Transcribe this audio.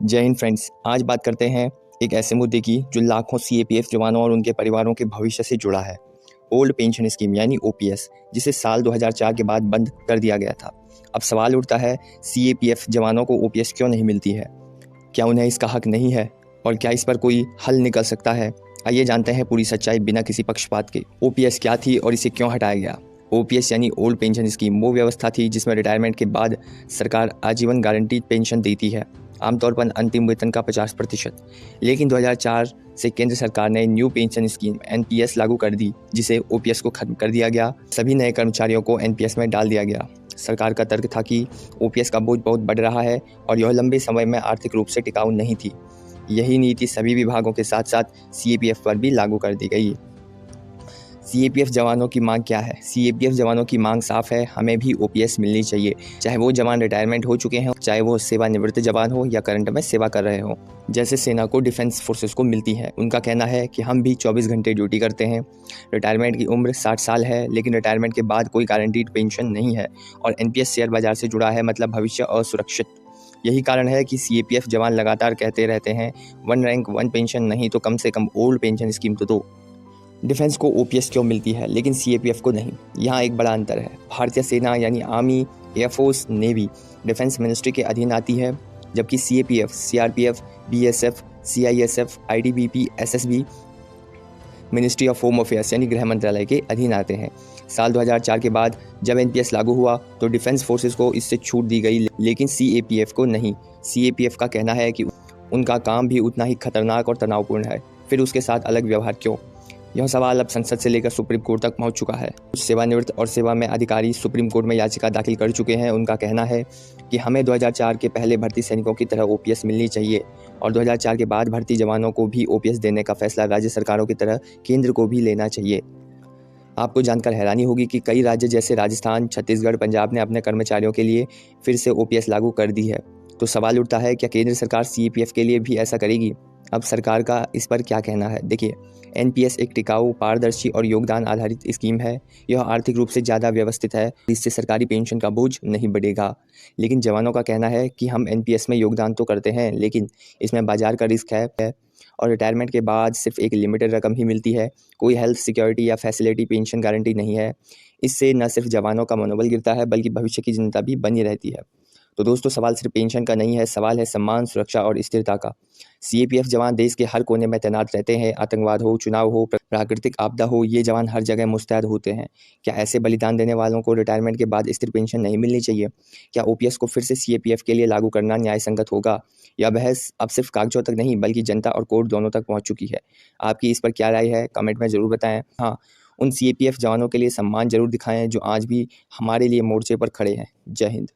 जय हिंद फ्रेंड्स। आज बात करते हैं एक ऐसे मुद्दे की जो लाखों सीएपीएफ जवानों और उनके परिवारों के भविष्य से जुड़ा है। ओल्ड पेंशन स्कीम यानी ओपीएस, जिसे साल 2004 के बाद बंद कर दिया गया था। अब सवाल उठता है, सीएपीएफ जवानों को ओपीएस क्यों नहीं मिलती है? क्या उन्हें इसका हक नहीं है और क्या इस पर कोई हल निकल सकता है? आइए जानते हैं पूरी सच्चाई बिना किसी पक्षपात के। ओपीएस क्या थी और इसे क्यों हटाया गया? ओपीएस यानी ओल्ड पेंशन स्कीम वो व्यवस्था थी जिसमें रिटायरमेंट के बाद सरकार आजीवन गारंटीड पेंशन देती है, आमतौर पर अंतिम वेतन का 50%। लेकिन 2004 से केंद्र सरकार ने न्यू पेंशन स्कीम एनपीएस लागू कर दी, जिसे ओपीएस को खत्म कर दिया गया। सभी नए कर्मचारियों को एनपीएस में डाल दिया गया। सरकार का तर्क था कि ओपीएस का बोझ बहुत बढ़ रहा है और यह लंबे समय में आर्थिक रूप से टिकाऊ नहीं थी। यही नीति सभी विभागों के साथ साथ सीएपीएफ पर भी लागू कर दी गई। सीएपीएफ जवानों की मांग क्या है? सीएपीएफ जवानों की मांग साफ है, हमें भी ओपीएस मिलनी चाहिए, चाहे वो जवान रिटायरमेंट हो चुके हैं, चाहे वो सेवानिवृत्त जवान हो या करंट में सेवा कर रहे हो। जैसे सेना को डिफेंस फोर्सेस को मिलती है। उनका कहना है कि हम भी 24 घंटे ड्यूटी करते हैं, रिटायरमेंट की उम्र 60 साल है, लेकिन रिटायरमेंट के बाद कोई गारंटीड पेंशन नहीं है और एनपीएस शेयर बाजार से जुड़ा है, मतलब भविष्य असुरक्षित। यही कारण है कि सीएपीएफ जवान लगातार कहते रहते हैं, वन रैंक वन पेंशन नहीं तो कम से कम ओल्ड पेंशन स्कीम तो दो। डिफेंस को ओपीएस क्यों मिलती है लेकिन सीएपीएफ को नहीं? यहाँ एक बड़ा अंतर है। भारतीय सेना यानी army, air force, navy defence ministry के अधीन आती है, जबकि CAPF, CRPF, BSF, CISF, ITBP, SSB ministry of home affairs यानी गृह मंत्रालय के अधीन आते हैं। साल 2004 के बाद जब एनपीएस लागू हुआ तो डिफेंस फोर्सेस को इससे छूट दी गई, लेकिन सीएपीएफ को नहीं। सीएपीएफ का कहना है कि उनका काम भी उतना ही खतरनाक और तनावपूर्ण है, फिर उसके साथ अलग व्यवहार क्यों? यह सवाल अब संसद से लेकर सुप्रीम कोर्ट तक पहुंच चुका है। कुछ सेवानिवृत्त और सेवा में अधिकारी सुप्रीम कोर्ट में याचिका दाखिल कर चुके हैं। उनका कहना है कि हमें 2004 के पहले भर्ती सैनिकों की तरह ओपीएस मिलनी चाहिए और 2004 के बाद भर्ती जवानों को भी ओपीएस देने का फैसला राज्य सरकारों की तरह केंद्र को भी लेना चाहिए। आपको जानकर हैरानी होगी कि कई राज्य जैसे राजस्थान, छत्तीसगढ़, पंजाब ने अपने कर्मचारियों के लिए फिर से ओपीएस लागू कर दी है। तो सवाल उठता है, क्या केंद्र सरकार सीएपीएफ के लिए भी ऐसा करेगी? अब सरकार का इस पर क्या कहना है? देखिए, एनपीएस एक टिकाऊ, पारदर्शी और योगदान आधारित स्कीम है। यह आर्थिक रूप से ज़्यादा व्यवस्थित है, इससे सरकारी पेंशन का बोझ नहीं बढ़ेगा। लेकिन जवानों का कहना है कि हम एनपीएस में योगदान तो करते हैं, लेकिन इसमें बाजार का रिस्क है और रिटायरमेंट के बाद सिर्फ एक लिमिटेड रकम ही मिलती है। कोई हेल्थ सिक्योरिटी या फैसिलिटी पेंशन गारंटी नहीं है। इससे न सिर्फ जवानों का मनोबल गिरता है, बल्कि भविष्य की चिंता भी बनी रहती है। तो दोस्तों, सवाल सिर्फ पेंशन का नहीं है, सवाल है सम्मान, सुरक्षा और स्थिरता का। सीएपीएफ जवान देश के हर कोने में तैनात रहते हैं। आतंकवाद हो, चुनाव हो, प्राकृतिक आपदा हो, ये जवान हर जगह मुस्तैद होते हैं। क्या ऐसे बलिदान देने वालों को रिटायरमेंट के बाद स्थिर पेंशन नहीं मिलनी चाहिए? क्या ओपीएस को फिर से सीएपीएफ के लिए लागू करना न्याय संगत होगा? यह बहस अब सिर्फ कागजों तक नहीं, बल्कि जनता और कोर्ट दोनों तक पहुंच चुकी है। आपकी इस पर क्या राय है? कमेंट में ज़रूर बताएं। हाँ, उन सीएपीएफ जवानों के लिए सम्मान जरूर दिखाएं जो आज भी हमारे लिए मोर्चे पर खड़े हैं। जय हिंद।